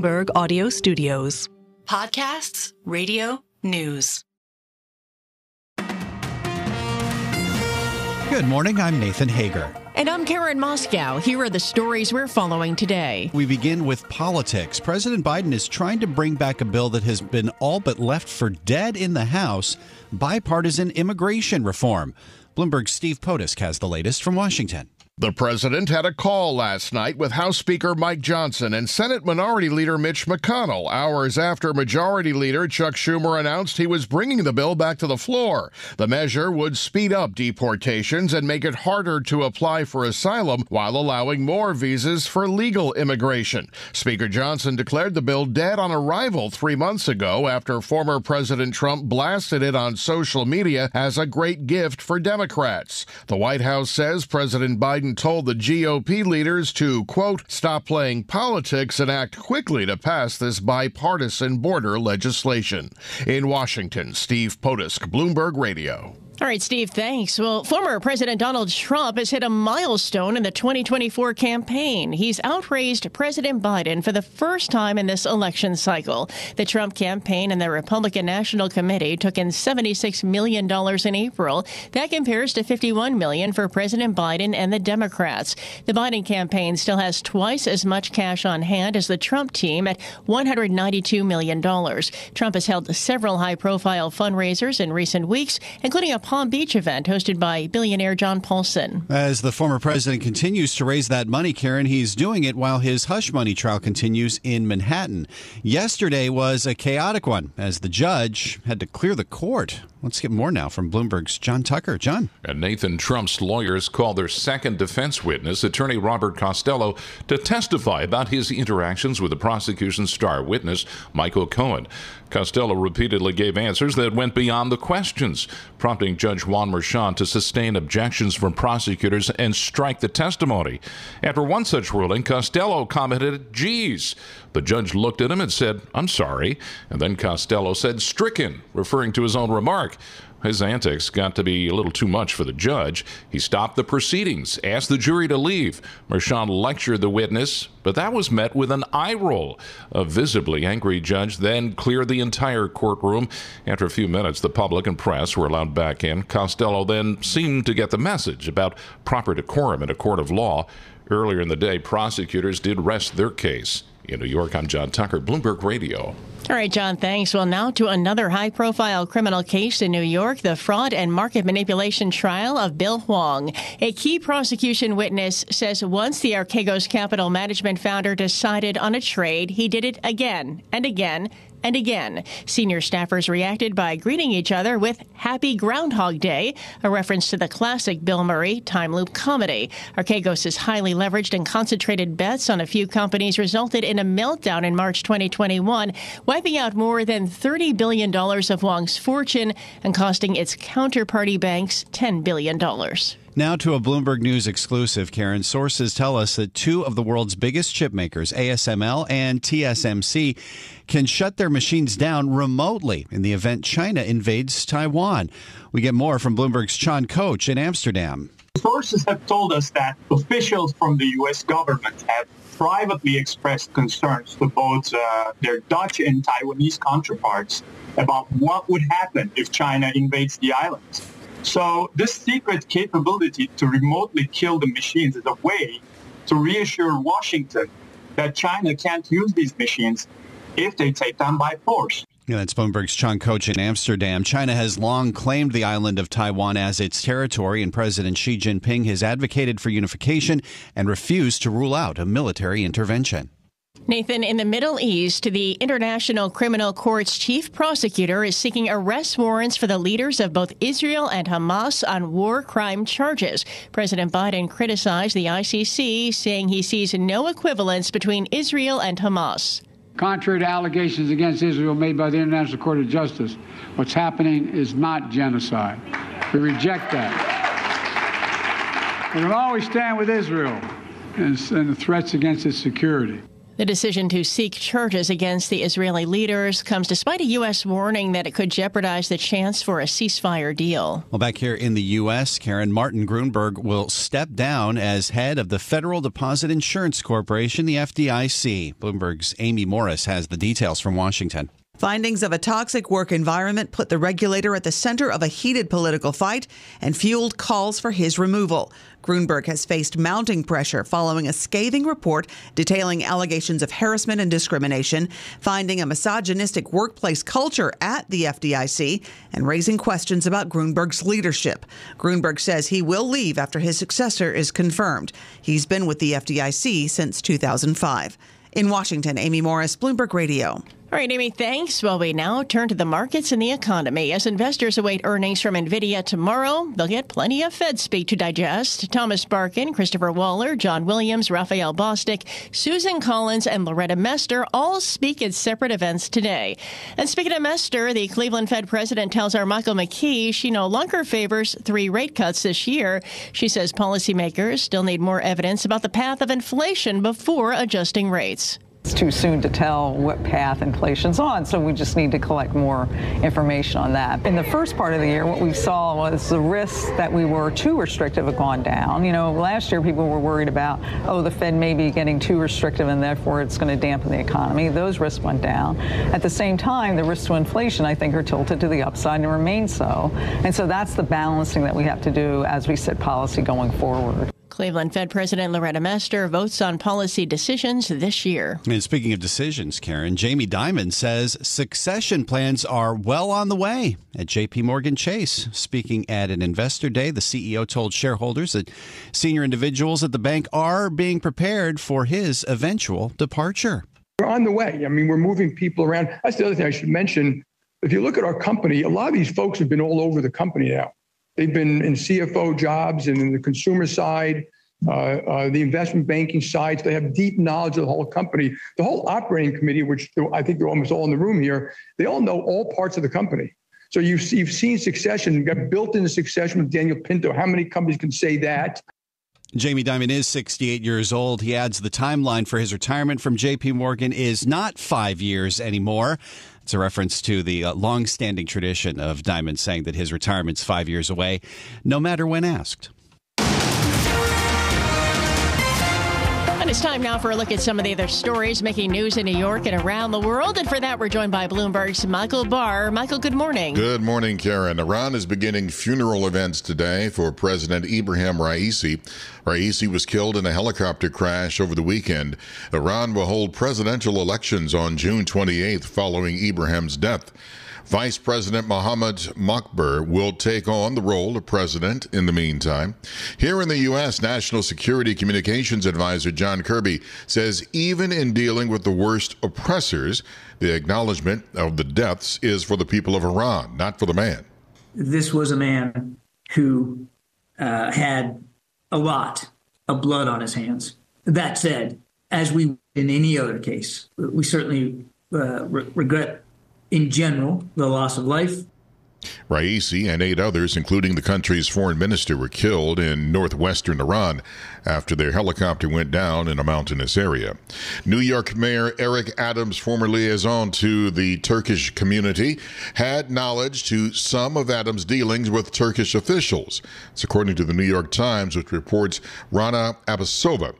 Bloomberg Audio Studios. Podcasts, radio, news. Good morning, I'm Nathan Hager. And I'm Karen Moscow. Here are the stories we're following today. We begin with politics. President Biden is trying to bring back a bill that has been all but left for dead in the House, bipartisan immigration reform. Bloomberg's Steve Potisk has the latest from Washington. The president had a call last night with House Speaker Mike Johnson and Senate Minority Leader Mitch McConnell, hours after Majority Leader Chuck Schumer announced he was bringing the bill back to the floor. The measure would speed up deportations and make it harder to apply for asylum while allowing more visas for legal immigration. Speaker Johnson declared the bill dead on arrival 3 months ago after former President Trump blasted it on social media as a great gift for Democrats. The White House says President Biden told the GOP leaders to, quote, stop playing politics and act quickly to pass this bipartisan border legislation. In Washington, Steve Potisk, Bloomberg Radio. All right, Steve, thanks. Well, former President Donald Trump has hit a milestone in the 2024 campaign. He's outraised President Biden for the first time in this election cycle. The Trump campaign and the Republican National Committee took in $76 million in April. That compares to $51 million for President Biden and the Democrats. The Biden campaign still has twice as much cash on hand as the Trump team at $192 million. Trump has held several high-profile fundraisers in recent weeks, including a Palm Beach event hosted by billionaire John Paulson. As the former president continues to raise that money, Karen, he's doing it while his hush money trial continues in Manhattan. Yesterday was a chaotic one as the judge had to clear the court. Let's get more now from Bloomberg's John Tucker. John. And Nathan Trump's lawyers called their second defense witness, attorney Robert Costello, to testify about his interactions with the prosecution's star witness, Michael Cohen. Costello repeatedly gave answers that went beyond the questions, prompting Judge Juan Merchan to sustain objections from prosecutors and strike the testimony. After one such ruling, Costello commented, geez. The judge looked at him and said, I'm sorry. And then Costello said, stricken, referring to his own remark. His antics got to be a little too much for the judge. He stopped the proceedings, asked the jury to leave. Merchan lectured the witness, but that was met with an eye roll. A visibly angry judge then cleared the entire courtroom. After a few minutes, the public and press were allowed back in. Costello then seemed to get the message about proper decorum in a court of law. Earlier in the day, prosecutors did rest their case. In New York, I'm John Tucker, Bloomberg Radio. All right, John, thanks. Well, now to another high-profile criminal case in New York, the fraud and market manipulation trial of Bill Hwang. A key prosecution witness says once the Archegos Capital Management founder decided on a trade, he did it again and again and again. Senior staffers reacted by greeting each other with Happy Groundhog Day, a reference to the classic Bill Murray time loop comedy. Archegos' highly leveraged and concentrated bets on a few companies resulted in a meltdown in March 2021, wiping out more than $30 billion of Hwang's fortune and costing its counterparty banks $10 billion. Now to a Bloomberg News exclusive, Karen. Sources tell us that two of the world's biggest chip makers, ASML and TSMC, can shut their machines down remotely in the event China invades Taiwan. We get more from Bloomberg's Sean Koch in Amsterdam. Sources have told us that officials from the U.S. government have privately expressed concerns to both their Dutch and Taiwanese counterparts about what would happen if China invades the islands. So this secret capability to remotely kill the machines is a way to reassure Washington that China can't use these machines if they take them by force. Yeah, that's Bloomberg's Sean Koch in Amsterdam. China has long claimed the island of Taiwan as its territory, and President Xi Jinping has advocated for unification and refused to rule out a military intervention. Nathan, in the Middle East, the International Criminal Court's chief prosecutor is seeking arrest warrants for the leaders of both Israel and Hamas on war crime charges. President Biden criticized the ICC, saying he sees no equivalence between Israel and Hamas. Contrary to allegations against Israel made by the International Court of Justice, what's happening is not genocide. We reject that. We will always stand with Israel and the threats against its security. The decision to seek charges against the Israeli leaders comes despite a U.S. warning that it could jeopardize the chance for a ceasefire deal. Well, back here in the U.S., Karen, Martin Gruenberg will step down as head of the Federal Deposit Insurance Corporation, the FDIC. Bloomberg's Amy Morris has the details from Washington. Findings of a toxic work environment put the regulator at the center of a heated political fight and fueled calls for his removal. Gruenberg has faced mounting pressure following a scathing report detailing allegations of harassment and discrimination, finding a misogynistic workplace culture at the FDIC, and raising questions about Gruenberg's leadership. Gruenberg says he will leave after his successor is confirmed. He's been with the FDIC since 2005. In Washington, Amy Morris, Bloomberg Radio. All right, Amy, thanks. Well, we now turn to the markets and the economy. As investors await earnings from NVIDIA tomorrow, they'll get plenty of Fed speak to digest. Thomas Barkin, Christopher Waller, John Williams, Raphael Bostic, Susan Collins, and Loretta Mester all speak at separate events today. And speaking of Mester, the Cleveland Fed president tells our Michael McKee she no longer favors 3 rate cuts this year. She says policymakers still need more evidence about the path of inflation before adjusting rates. It's too soon to tell what path inflation's on, so we just need to collect more information on that. In the first part of the year, what we saw was the risks that we were too restrictive have gone down. You know, last year people were worried about, the Fed may be getting too restrictive and therefore it's going to dampen the economy. Those risks went down. At the same time, the risks to inflation, I think, are tilted to the upside and remain so. And so that's the balancing that we have to do as we set policy going forward. Cleveland Fed President Loretta Mester votes on policy decisions this year. And speaking of decisions, Karen, Jamie Dimon says succession plans are well on the way at J.P. Morgan Chase. Speaking at an investor day, the CEO told shareholders that senior individuals at the bank are being prepared for his eventual departure. We're on the way. I mean, we're moving people around. That's the other thing I should mention. If you look at our company, a lot of these folks have been all over the company now. They've been in CFO jobs and in the consumer side, the investment banking side. So they have deep knowledge of the whole company. The whole operating committee, which I think they're almost all in the room here, they all know all parts of the company. So you've seen succession. You've got built-in succession with Daniel Pinto. How many companies can say that? Jamie Dimon is 68 years old. He adds the timeline for his retirement from J.P. Morgan is not 5 years anymore. It's a reference to the long-standing tradition of Dimon saying that his retirement's 5 years away, no matter when asked. And it's time now for a look at some of the other stories making news in New York and around the world. And for that, we're joined by Bloomberg's Michael Barr. Michael, good morning. Good morning, Karen. Iran is beginning funeral events today for President Ibrahim Raisi. Raisi was killed in a helicopter crash over the weekend. Iran will hold presidential elections on June 28th following Ibrahim's death. Vice President Mohammad Mokber will take on the role of president in the meantime. Here in the U.S., National Security Communications Advisor John Kirby says even in dealing with the worst oppressors, the acknowledgement of the deaths is for the people of Iran, not for the man. This was a man who had a lot of blood on his hands. That said, as we in any other case, we certainly regret in general the loss of life. Raisi and 8 others, including the country's foreign minister, were killed in northwestern Iran after their helicopter went down in a mountainous area. New York Mayor Eric Adams, former liaison to the Turkish community, had knowledge to some of Adams' dealings with Turkish officials. It's according to the New York Times, which reports Rana Abbasova,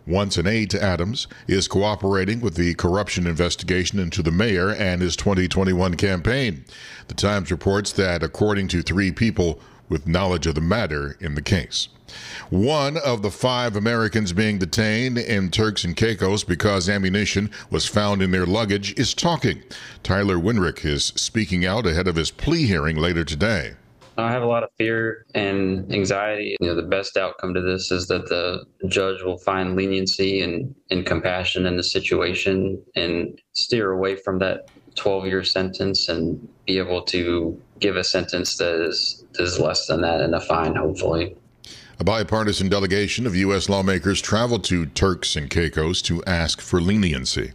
once an aide to Adams, is cooperating with the corruption investigation into the mayor and his 2021 campaign. The Times reports that, according to 3 people with knowledge of the matter in the case. One of the 5 Americans being detained in Turks and Caicos because ammunition was found in their luggage is talking. Tyler Winrick is speaking out ahead of his plea hearing later today. I have a lot of fear and anxiety. The best outcome to this is that the judge will find leniency and compassion in the situation and steer away from that 12-year sentence and be able to give a sentence that is less than that and a fine, hopefully. A bipartisan delegation of U.S. lawmakers traveled to Turks and Caicos to ask for leniency.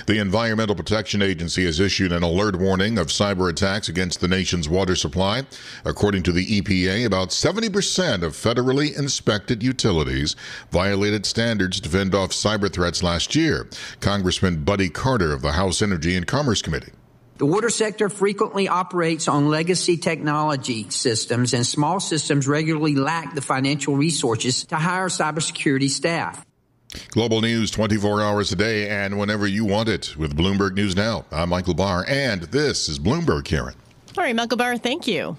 The Environmental Protection Agency has issued an alert warning of cyber attacks against the nation's water supply. According to the EPA, about 70% of federally inspected utilities violated standards to fend off cyber threats last year. Congressman Buddy Carter of the House Energy and Commerce Committee. The water sector frequently operates on legacy technology systems, and small systems regularly lack the financial resources to hire cybersecurity staff. Global news 24 hours a day and whenever you want it with Bloomberg News Now. I'm Michael Barr, and this is Bloomberg, Karen. All right, Michael Barr, thank you.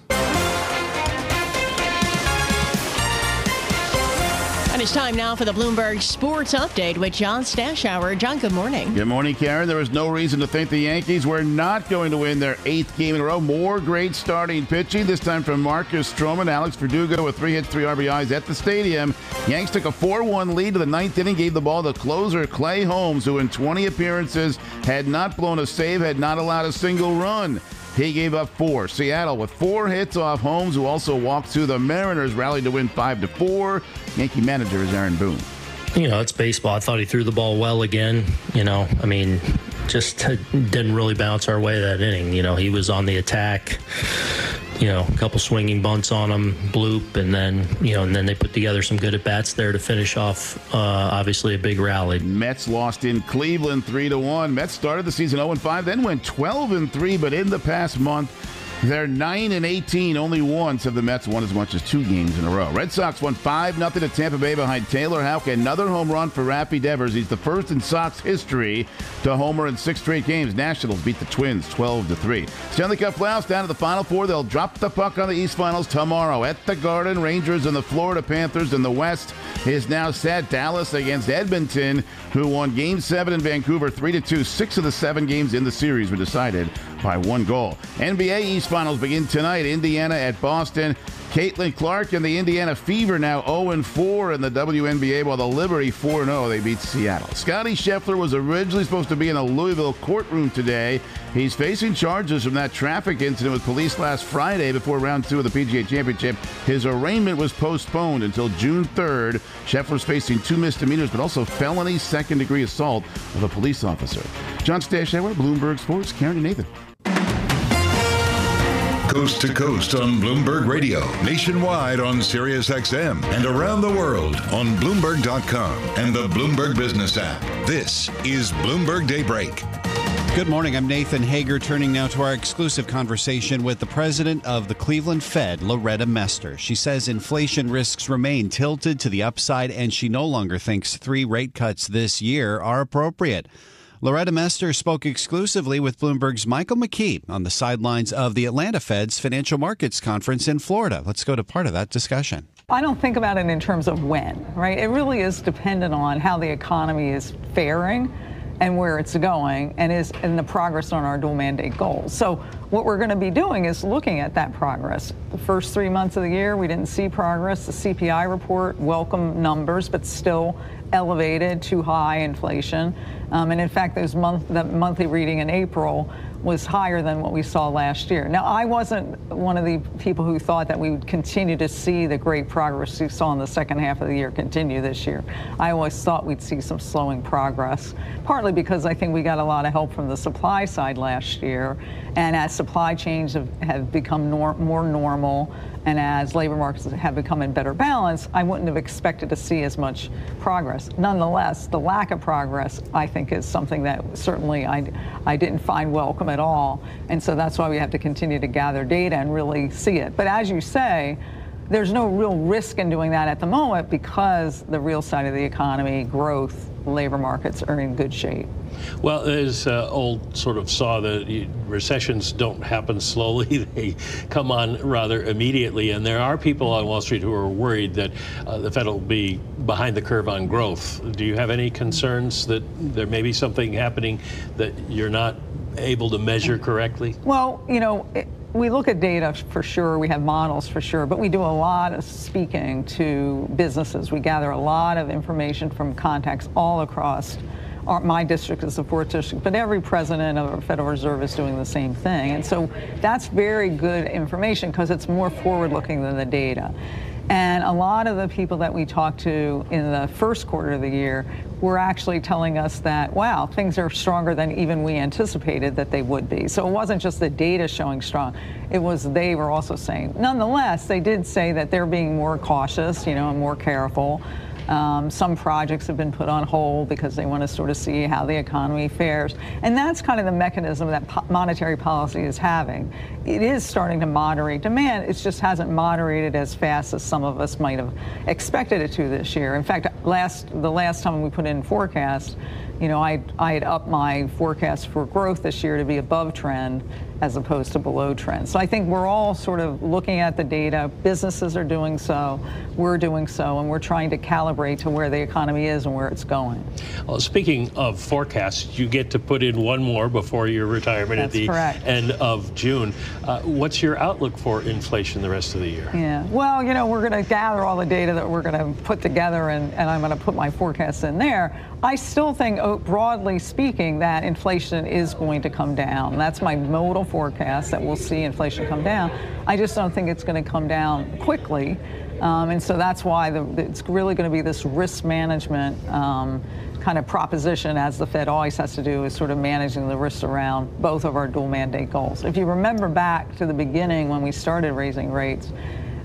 And it's time now for the Bloomberg Sports Update with John Stashower. John, good morning. Good morning, Karen. There was no reason to think the Yankees were not going to win their 8th game in a row. More great starting pitching, this time from Marcus Stroman. Alex Verdugo with 3 hits, 3 RBIs at the stadium. Yanks took a 4-1 lead to the 9th inning, gave the ball to closer Clay Holmes, who in 20 appearances had not blown a save, had not allowed a single run. He gave up 4. Seattle with 4 hits off Holmes, who also walked through. The Mariners rallied to win 5-4. Yankee manager is Aaron Boone. You know, it's baseball. I thought he threw the ball well again. You know, I mean, just didn't really bounce our way that inning. You know, he was on the attack. You know, a couple swinging bunts on him, bloop, and then they put together some good at-bats there to finish off, obviously, a big rally. Mets lost in Cleveland 3-1. Mets started the season 0-5, then went 12-3, but in the past month, they're 9-18. Only once have the Mets won as much as 2 games in a row. Red Sox won 5-0 at Tampa Bay behind Taylor Houck. Another home run for Raffy Devers. He's the first in Sox history to homer in 6 straight games. Nationals beat the Twins 12-3. Stanley Cup playoffs down to the Final Four. They'll drop the puck on the East Finals tomorrow at the Garden. Rangers and the Florida Panthers. In the West is now set. Dallas against Edmonton, who won Game 7 in Vancouver 3-2. 6 of the 7 games in the series were decided by 1 goal. NBA East Finals begin tonight. Indiana at Boston. Caitlin Clark and the Indiana Fever now 0-4 in the WNBA, while the Liberty 4-0. They beat Seattle. Scottie Scheffler was originally supposed to be in a Louisville courtroom today. He's facing charges from that traffic incident with police last Friday before round 2 of the PGA Championship. His arraignment was postponed until June 3rd. Scheffler's facing 2 misdemeanors, but also felony second-degree assault of a police officer. John Stashower, Bloomberg Sports. Karen and Nathan. Coast to coast on Bloomberg Radio, nationwide on Sirius XM, and around the world on Bloomberg.com and the Bloomberg Business app. This is Bloomberg Daybreak. Good morning. I'm Nathan Hager, turning now to our exclusive conversation with the president of the Cleveland Fed, Loretta Mester. She says inflation risks remain tilted to the upside, and she no longer thinks 3 rate cuts this year are appropriate. Loretta Mester spoke exclusively with Bloomberg's Michael McKee on the sidelines of the Atlanta Fed's Financial Markets Conference in Florida. Let's go to part of that discussion. I don't think about it in terms of when, right? It really is dependent on how the economy is faring and where it's going and the progress on our dual mandate goals. So what we're going to be doing is looking at that progress. The first 3 months of the year, we didn't see progress. The CPI report, welcome numbers, but still elevated, too high inflation. And in fact, the monthly reading in April was higher than what we saw last year. Now, I wasn't one of the people who thought that we would continue to see the great progress we saw in the second half of the year continue this year. I always thought we'd see some slowing progress, partly because I think we got a lot of help from the supply side last year. And as supply chains have become more normal, and as labor markets have become in better balance, I wouldn't have expected to see as much progress. Nonetheless, the lack of progress, I think, is something that certainly I didn't find welcome at all. And so that's why we have to continue to gather data and really see it. But as you say, there's no real risk in doing that at the moment because the real side of the economy, growth, labor markets are in good shape. Well, there's old sort of saw that recessions don't happen slowly. They come on rather immediately. And there are people on Wall Street who are worried that the Fed will be behind the curve on growth. Do you have any concerns that there may be something happening that you're not able to measure correctly? Well, you know, we look at data for sure. We have models for sure. But we do a lot of speaking to businesses. We gather a lot of information from contacts all across my district is the 4th district, but every president of the Federal Reserve is doing the same thing. And so that's very good information because it's more forward-looking than the data. And a lot of the people that we talked to in the first quarter of the year were actually telling us that, wow, things are stronger than even we anticipated that they would be. So it wasn't just the data showing strong. It was they were also saying. Nonetheless, they did say that they're being more cautious, and more careful. Some projects have been put on hold because they want to sort of see how the economy fares. And that's kind of the mechanism that monetary policy is having. It is starting to moderate demand. It just hasn't moderated as fast as some of us might have expected it to this year. In fact, the last time we put in forecast, I had upped my forecast for growth this year to be above trend as opposed to below trend. So I think we're all sort of looking at the data. Businesses are doing so, we're doing so, and we're trying to calibrate to where the economy is and where it's going. Well, speaking of forecasts, you get to put in one more before your retirement at the end of June. What's your outlook for inflation the rest of the year? Yeah, well, we're going to gather all the data that we're going to put together, and I'm going to put my forecasts in there. I still think, broadly speaking, that inflation is going to come down. That's my modal forecast, that we'll see inflation come down. I just don't think it's going to come down quickly. And so that's why it's really going to be this risk management kind of proposition, as the Fed always has to do, is sort of managing the risks around both of our dual mandate goals. If you remember back to the beginning when we started raising rates,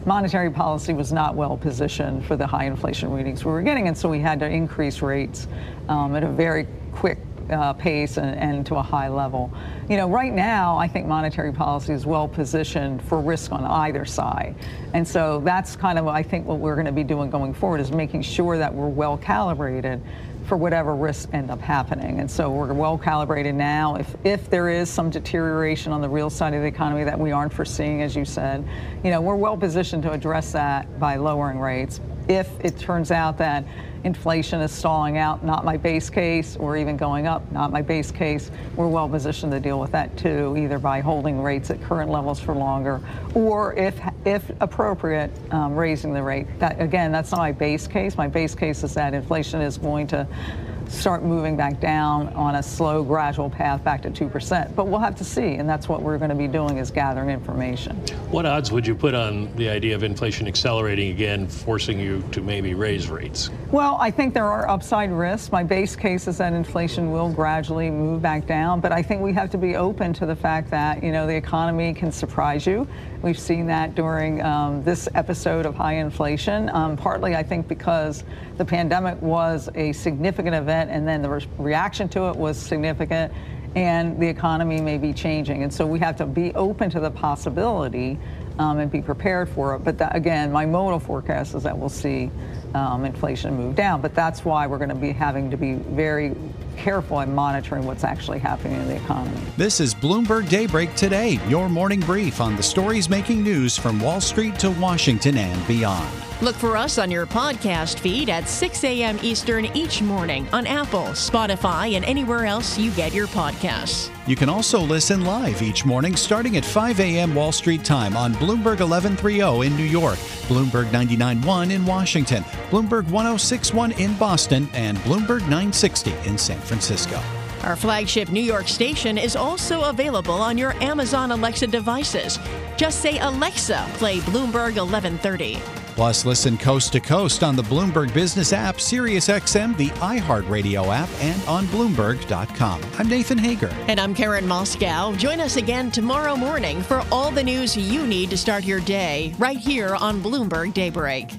monetary policy was not well positioned for the high inflation readings we were getting, and so we had to increase rates at a very quick pace and to a high level. Right now, I think monetary policy is well positioned for risk on either side. And so that's kind of, I think, what we're going to be doing going forward, is making sure that we're well calibrated for whatever risks end up happening. And so we're well calibrated now. If there is some deterioration on the real side of the economy that we aren't foreseeing, as you said, we're well positioned to address that by lowering rates. If it turns out that inflation is stalling out, not my base case, or even going up, not my base case, we're well positioned to deal with that too, either by holding rates at current levels for longer, or if appropriate, raising the rate. That's not my base case. My base case is that inflation is going to start moving back down on a slow, gradual path back to 2%. But we'll have to see, and that's what we're going to be doing, is gathering information. What odds would you put on the idea of inflation accelerating again, forcing you to maybe raise rates? Well, I think there are upside risks. My base case is that inflation will gradually move back down, but I think we have to be open to the fact that, the economy can surprise you. We've seen that during this episode of high inflation, partly, I think, because the pandemic was a significant event, and then the reaction to it was significant, and the economy may be changing. And so we have to be open to the possibility and be prepared for it. But again, my modal forecast is that we'll see inflation move down. But that's why we're going to be having to be very careful in monitoring what's actually happening in the economy. This is Bloomberg Daybreak Today, your morning brief on the stories making news from Wall Street to Washington and beyond. Look for us on your podcast feed at 6 a.m. Eastern each morning on Apple, Spotify, and anywhere else you get your podcasts. You can also listen live each morning starting at 5 a.m. Wall Street time on Bloomberg 1130 in New York, Bloomberg 99.1 in Washington, Bloomberg 106.1 in Boston, and Bloomberg 960 in San Francisco. Our flagship New York station is also available on your Amazon Alexa devices. Just say, Alexa, play Bloomberg 1130. Plus, listen coast to coast on the Bloomberg Business app, SiriusXM, the iHeartRadio app, and on Bloomberg.com. I'm Nathan Hager. And I'm Karen Moscow. Join us again tomorrow morning for all the news you need to start your day right here on Bloomberg Daybreak.